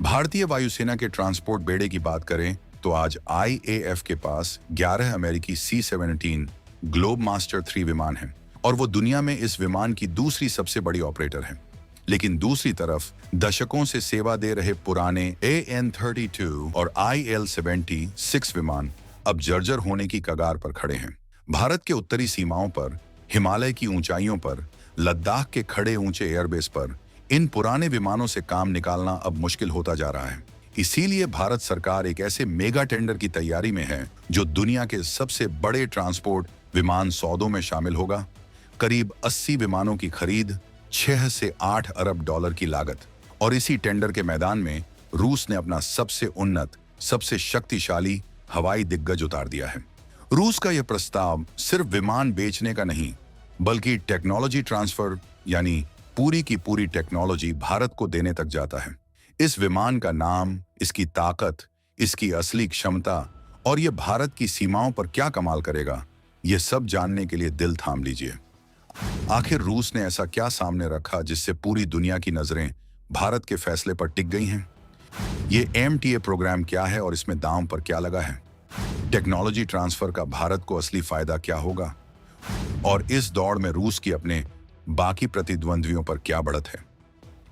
भारतीय वायुसेना के ट्रांसपोर्ट बेड़े की बात करें तो आज IAF के पास 11 अमेरिकी C-17 ग्लोब मास्टर 3 विमान हैं और वो दुनिया में इस विमान की दूसरी सबसे बड़ी ऑपरेटर हैं। लेकिन दूसरी तरफ दशकों से सेवा दे रहे पुराने AN-32 और IL-76 विमान अब जर्जर होने की कगार पर खड़े हैं। भारत के उत्तरी सीमाओं पर, हिमालय की ऊंचाइयों पर, लद्दाख के खड़े ऊंचे एयरबेस पर इन पुराने विमानों से काम निकालना अब मुश्किल होता जा रहा है। इसीलिए भारत सरकार एक ऐसे मेगा टेंडर की तैयारी में है जो दुनिया के सबसे बड़े ट्रांसपोर्ट विमान सौदों में शामिल होगा। करीब 80 विमानों की खरीद, 6 से 8 अरब डॉलर की लागत। और इसी टेंडर के मैदान में रूस ने अपना सबसे उन्नत, सबसे शक्तिशाली हवाई दिग्गज उतार दिया है। रूस का यह प्रस्ताव सिर्फ विमान बेचने का नहीं, बल्कि टेक्नोलॉजी ट्रांसफर यानी पूरी की पूरी टेक्नोलॉजी भारत को देने तक जाता है। इस विमान का नाम, इसकी ताकत, इसकी असली क्षमता और यह भारत की सीमाओं पर क्या कमाल करेगा, यह सब जानने के लिए दिल थाम लीजिए। आखिर रूस ने ऐसा क्या सामने रखा जिससे पूरी दुनिया की नजरें भारत के फैसले पर टिक गई हैं? ये MTA प्रोग्राम क्या है और इसमें दांव पर क्या लगा है? टेक्नोलॉजी ट्रांसफर का भारत को असली फायदा क्या होगा? और इस दौड़ में रूस की अपने बाकी प्रतिद्वंद्वियों पर क्या बढ़त है?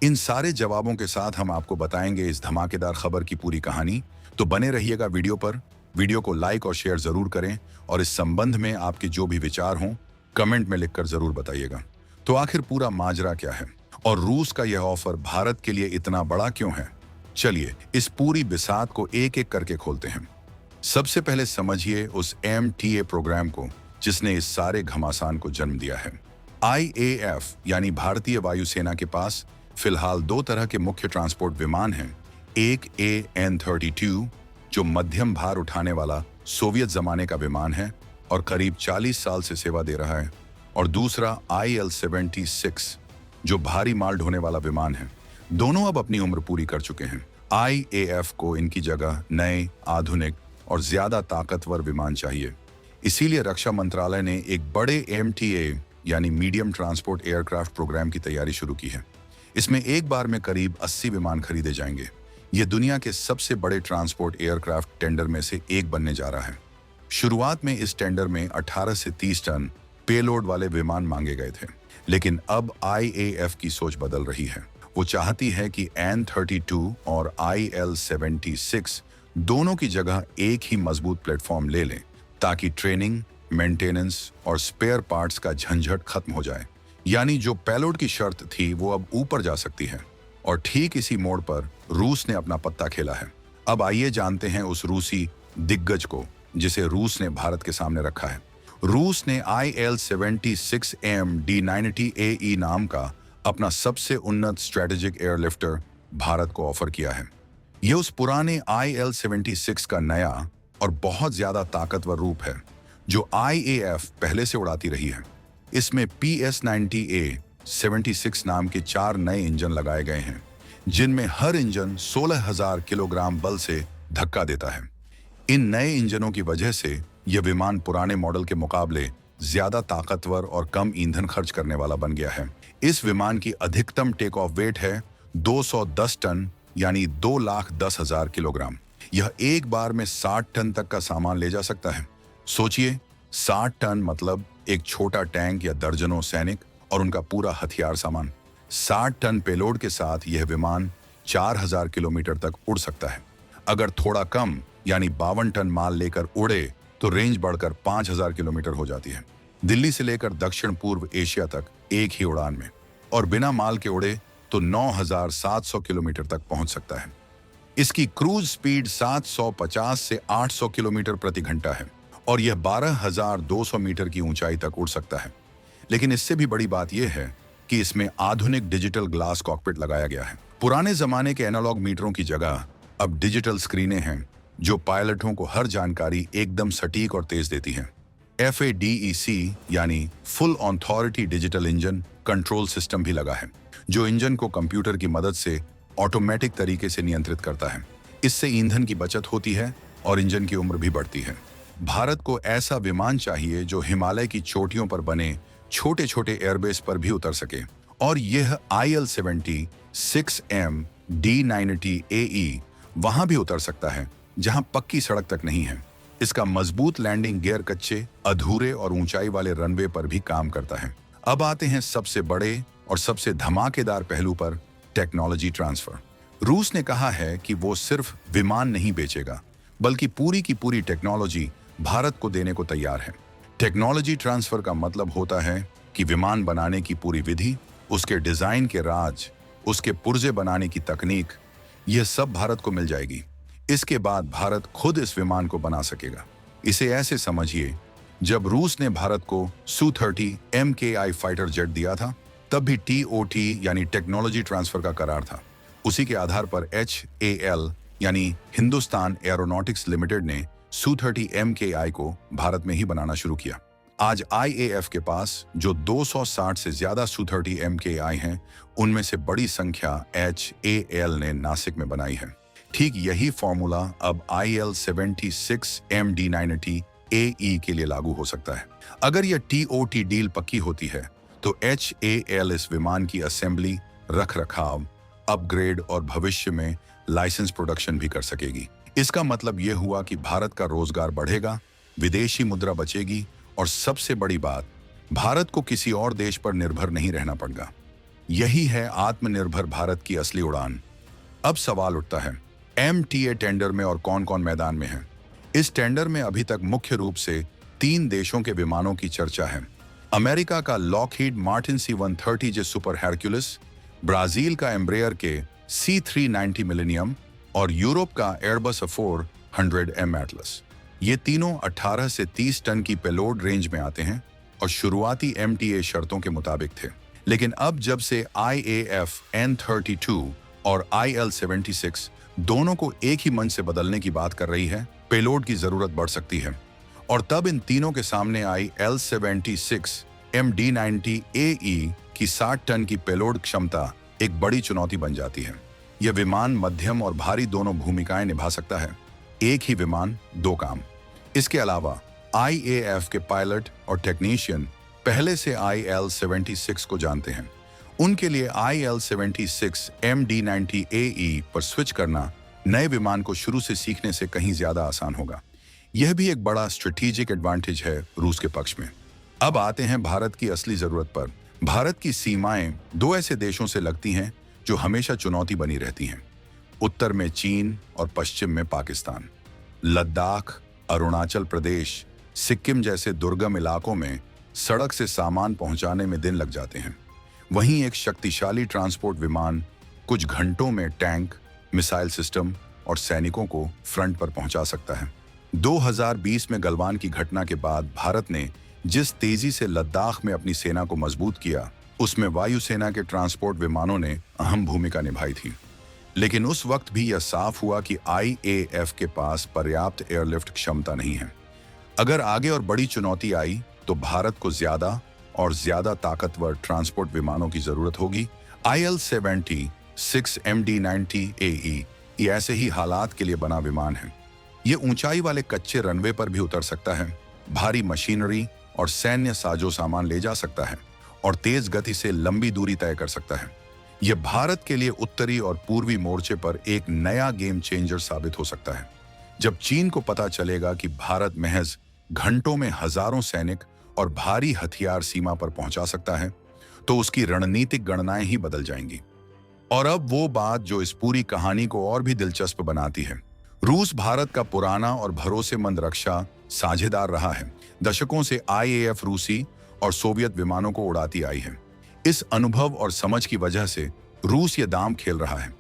इन सारे जवाबों के साथ हम आपको बताएंगे इस धमाकेदार खबर की पूरी कहानी। तो बने रहिएगा वीडियो पर। वीडियो को लाइक और शेयर जरूर करें और इस संबंध में आपके जो भी विचार हों कमेंट में लिखकर जरूर बताइएगा। तो आखिर पूरा माजरा क्या है और रूस का यह ऑफर भारत के लिए इतना बड़ा क्यों है? चलिए इस पूरी बिसात को एक एक करके खोलते हैं। सबसे पहले समझिए उस MTA प्रोग्राम को जिसने इस सारे घमासान को जन्म दिया है। IAF यानी भारतीय वायुसेना के पास फिलहाल दो तरह के मुख्य ट्रांसपोर्ट विमान हैं। एक AN-32 जो मध्यम भार उठाने वाला सोवियत जमाने का विमान है और करीब 40 साल से सेवा दे रहा है, और दूसरा IL-76 जो भारी माल ढोने वाला विमान है। दोनों अब अपनी उम्र पूरी कर चुके हैं। IAF को इनकी जगह नए, आधुनिक और ज्यादा ताकतवर विमान चाहिए। इसीलिए रक्षा मंत्रालय ने एक बड़े MTA यानी मीडियम ट्रांसपोर्ट एयरक्राफ्ट प्रोग्राम की तैयारी शुरू की है। इसमें एक बार में करीब 80 विमान खरीदे जाएंगे। ये दुनिया के सबसे बड़े ट्रांसपोर्ट एयरक्राफ्ट टेंडर में से एक बनने जा रहा है। शुरुआत में इस टेंडर में 18 से 30 टन पेलोड वाले विमान मांगे गए थे, लेकिन अब IAF की सोच बदल रही है। वो चाहती है कि AN-32 और IL-76 दोनों की जगह एक ही मजबूत प्लेटफॉर्म ले लें ताकि ट्रेनिंग, मेंटेनेंस और स्पेयर पार्ट्स का झंझट खत्म हो जाए। यानी जो पेलोड की शर्त थी वो अब ऊपर जा सकती है। और ठीक इसी मोड़ पर रूस ने अपना पत्ता खेला है। अब आइए जानते हैं उस रूसी दिग्गज को जिसे रूस ने भारत के सामने रखा है। रूस ने IL-76M D90AE नाम का अपना सबसे उन्नत स्ट्रेटेजिक एयरलिफ्टर भारत को ऑफर किया है। यह उस पुराने IL-76 का नया और बहुत ज्यादा ताकतवर रूप है जो IAF पहले से उड़ाती रही है। इसमें PS-90A 76 नाम के 4 नए इंजन लगाए गए हैं, जिनमें हर इंजन 16,000 किलोग्राम बल से धक्का देता है। इन नए इंजनों की वजह से यह विमान पुराने मॉडल के मुकाबले ज्यादा ताकतवर और कम ईंधन खर्च करने वाला बन गया है। इस विमान की अधिकतम टेक ऑफ वेट है 210 टन यानी 2,10,000 किलोग्राम। यह एक बार में 60 टन तक का सामान ले जा सकता है। सोचिए, 60 टन मतलब एक छोटा टैंक या दर्जनों सैनिक और उनका पूरा हथियार सामान। 60 टन पेलोड के साथ यह विमान 4,000 किलोमीटर तक उड़ सकता है। अगर थोड़ा कम यानी 52 टन माल लेकर उड़े तो रेंज बढ़कर 5,000 किलोमीटर हो जाती है। दिल्ली से लेकर दक्षिण पूर्व एशिया तक एक ही उड़ान में, और बिना माल के उड़े तो 9,700 किलोमीटर तक पहुंच सकता है। इसकी क्रूज स्पीड 750 से 800 किलोमीटर प्रति घंटा है और यह 12,200 मीटर की ऊंचाई तक उड़ सकता है। लेकिन इससे भी बड़ी बात यह है कि इसमें आधुनिक डिजिटल ग्लास कॉकपिट लगाया गया है। पुराने जमाने के एनालॉग मीटरों की जगह अब डिजिटल स्क्रीनें हैं जो पायलटों को हर जानकारी एकदम सटीक और तेज देती हैं। FADEC यानी full authority digital engine control system भी लगा है, जो इंजन को कंप्यूटर की मदद से ऑटोमेटिक तरीके से नियंत्रित करता है। इससे ईंधन की बचत होती है और इंजन की उम्र भी बढ़ती है। भारत को ऐसा विमान चाहिए जो हिमालय की चोटियों पर बने छोटे छोटे एयरबेस पर भी उतर सके, और यह IL-76M D90AE वहां भी उतर सकता है जहां पक्की सड़क तक नहीं है। इसका मजबूत लैंडिंग गियर कच्चे, अधूरे और ऊंचाई वाले रनवे पर भी काम करता है। अब आते हैं सबसे बड़े और सबसे धमाकेदार पहलू पर, टेक्नोलॉजी ट्रांसफर। रूस ने कहा है कि वो सिर्फ विमान नहीं बेचेगा, बल्कि पूरी की पूरी टेक्नोलॉजी भारत को देने को तैयार है। टेक्नोलॉजी ट्रांसफर का मतलब होता है कि विमान बनाने की पूरी विधि, उसके डिजाइन के राज, उसके पुर्जे बनाने की तकनीक, यह सब भारत को मिल जाएगी। इसके बाद भारत खुद इस विमान को बना सकेगा। इसे ऐसे समझिए, जब रूस ने भारत को Su-30 MKI फाइटर जेट दिया था, तब भी TOT यानी टेक्नोलॉजी ट्रांसफर का करार था। उसी के आधार पर HAL यानी हिंदुस्तान एरोनॉटिक्स लिमिटेड ने Su-30 MKI को भारत में ही बनाना शुरू किया। आज IAF के पास जो 260 से ज्यादा Su-30 MKI हैं, उनमें से बड़ी संख्या HAL ने नासिक में बनाई है। ठीक यही फॉर्मूला अब IL-76 MD-90AE के लिए लागू हो सकता है। अगर यह TOT डील पक्की होती है तो HAL इस विमान की असेंबली, रख रखाव, अपग्रेड और भविष्य में लाइसेंस प्रोडक्शन भी कर सकेगी। इसका मतलब यह हुआ कि भारत का रोजगार बढ़ेगा, विदेशी मुद्रा बचेगी और सबसे बड़ी बात, भारत को किसी और देश पर निर्भर नहीं रहना पड़ेगा। यही है आत्मनिर्भर भारत की असली उड़ान। अब सवाल उठता है, MTA टेंडर में और कौन कौन मैदान में है? इस टेंडर में अभी तक मुख्य रूप से 3 देशों के विमानों की चर्चा है। अमेरिका का Lockheed Martin C-130J Super Hercules, Brazil का एम्ब्रेयर के C-390 मिलेनियम और यूरोप का एयरबस A400M एटलस। ये तीनों 18 से 30 टन की पेलोड रेंज में आते हैं और शुरुआती MTA शर्तों के मुताबिक थे। लेकिन अब जब से IAF N-32 और IL-76 दोनों को एक ही मंच से बदलने की बात कर रही है, पेलोड की जरूरत बढ़ सकती है। और तब इन तीनों के सामने आई L-76 MD-90AE की 60 टन की पेलोड क्षमता एक बड़ी चुनौती बन जाती है। यह विमान मध्यम और भारी दोनों भूमिकाएं निभा सकता है। एक ही विमान, दो काम। इसके अलावा IAF के पायलट और टेक्नीशियन पहले से IL-76 को जानते हैं। उनके लिए IL-76 MD-90AE पर स्विच करना नए विमान को शुरू से सीखने से कहीं ज्यादा आसान होगा। यह भी एक बड़ा स्ट्रेटेजिक एडवांटेज है रूस के पक्ष में। अब आते हैं भारत की असली जरूरत पर। भारत की सीमाएं 2 ऐसे देशों से लगती हैं जो हमेशा चुनौती बनी रहती हैं। उत्तर में चीन और पश्चिम में पाकिस्तान। लद्दाख, अरुणाचल प्रदेश, सिक्किम जैसे दुर्गम इलाकों में सड़क से सामान पहुंचाने में दिन लग जाते हैं। वहीं एक शक्तिशाली ट्रांसपोर्ट विमान कुछ घंटों में टैंक, मिसाइल सिस्टम और सैनिकों को फ्रंट पर पहुंचा सकता है। 2020 में गलवान की घटना के बाद भारत ने जिस तेजी से लद्दाख में अपनी सेना को मजबूत किया, उसमें वायुसेना के ट्रांसपोर्ट विमानों ने अहम भूमिका निभाई थी। लेकिन उस वक्त भी यह साफ हुआ कि IAF के पास पर्याप्त एयरलिफ्ट क्षमता नहीं है। अगर आगे और बड़ी चुनौती आई तो भारत को ज्यादा और ज्यादा ताकतवर ट्रांसपोर्ट विमानों की जरूरत होगी। IL-76 MD-90AE ये ऐसे ही हालात के लिए बना विमान है। ये ऊंचाई वाले कच्चे रनवे पर भी उतर सकता है, भारी मशीनरी और सैन्य साजो सामान ले जा सकता है और तेज गति से लंबी दूरी तय कर सकता है। यह भारत के लिए उत्तरी और पूर्वी मोर्चे पर एक नया गेम चेंजर साबित हो सकता है। जब चीन को पता चलेगा कि भारत महज घंटों में हजारों सैनिक और भारी हथियार सीमा पर पहुंचा सकता है, तो उसकी रणनीतिक गणनाएं ही बदल जाएंगी। और अब वो बात जो इस पूरी कहानी को और भी दिलचस्प बनाती है। रूस भारत का पुराना और भरोसेमंद रक्षा साझेदार रहा है। दशकों से IAF रूसी और सोवियत विमानों को उड़ाती आई है। इस अनुभव और समझ की वजह से रूस ये दांव खेल रहा है।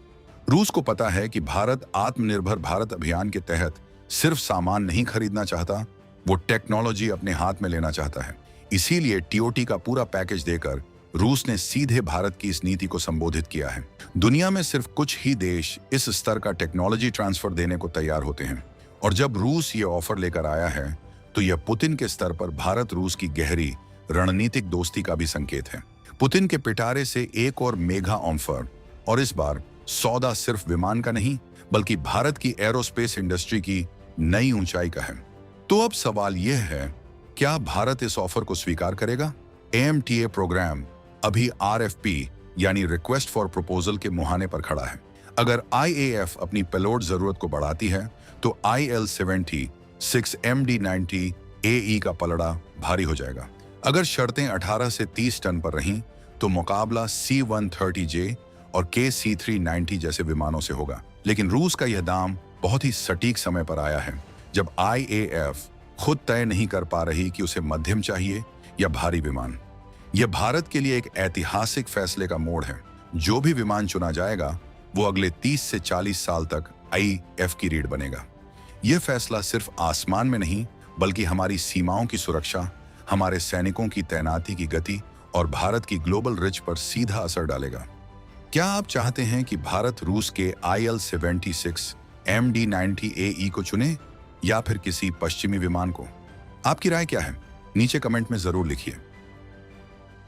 रूस को पता है कि भारत आत्मनिर्भर भारत अभियान के तहत सिर्फ सामान नहीं खरीदना चाहता, वो टेक्नोलॉजी अपने हाथ में लेना चाहता है। इसीलिए TOT का पूरा पैकेज देकर रूस ने सीधे भारत की इस नीति को संबोधित किया है। दुनिया में सिर्फ कुछ ही देश इस स्तर का टेक्नोलॉजी ट्रांसफर देने को तैयार होते हैं, और जब रूस ये ऑफर लेकर आया है तो यह पुतिन के स्तर पर भारत रूस की गहरी रणनीतिक दोस्ती का भी संकेत है। पुतिन के पिटारे से एक और मेगा ऑफर, और इस बार सौदा सिर्फ विमान का नहीं बल्कि भारत की एरोस्पेस इंडस्ट्री की नई ऊंचाई का है। तो अब सवाल यह है, क्या भारत इस ऑफर को स्वीकार करेगा? AMTA प्रोग्राम अभी RFP यानी रिक्वेस्ट फॉर प्रपोजल के मुहाने पर खड़ा है। अगर IAF अपनी पेलोड जरूरत को बढ़ाती है तो IL-70 6MD-90 AE का पलड़ा भारी हो जाएगा। अगर शर्तें 18 से 30 टन पर रहीं तो मुकाबला C-130J और KC-390 जैसे विमानों से होगा। लेकिन रूस का यह दाम बहुत ही सटीक समय पर आया है, जब IAF खुद तय नहीं कर पा रही कि उसे मध्यम चाहिए या भारी विमान। यह भारत के लिए एक ऐतिहासिक फैसले का मोड़ है। जो भी विमान चुना जाएगा वो अगले 30 से 40 साल तक IAF की रीढ़ बनेगा। यह फैसला सिर्फ आसमान में नहीं बल्कि हमारी सीमाओं की सुरक्षा, हमारे सैनिकों की तैनाती की गति और भारत की ग्लोबल रिच पर सीधा असर डालेगा। क्या आप चाहते हैं कि भारत रूस के IL-76 MD-90 AE को चुने या फिर किसी पश्चिमी विमान को? आपकी राय क्या है? नीचे कमेंट में जरूर लिखिए।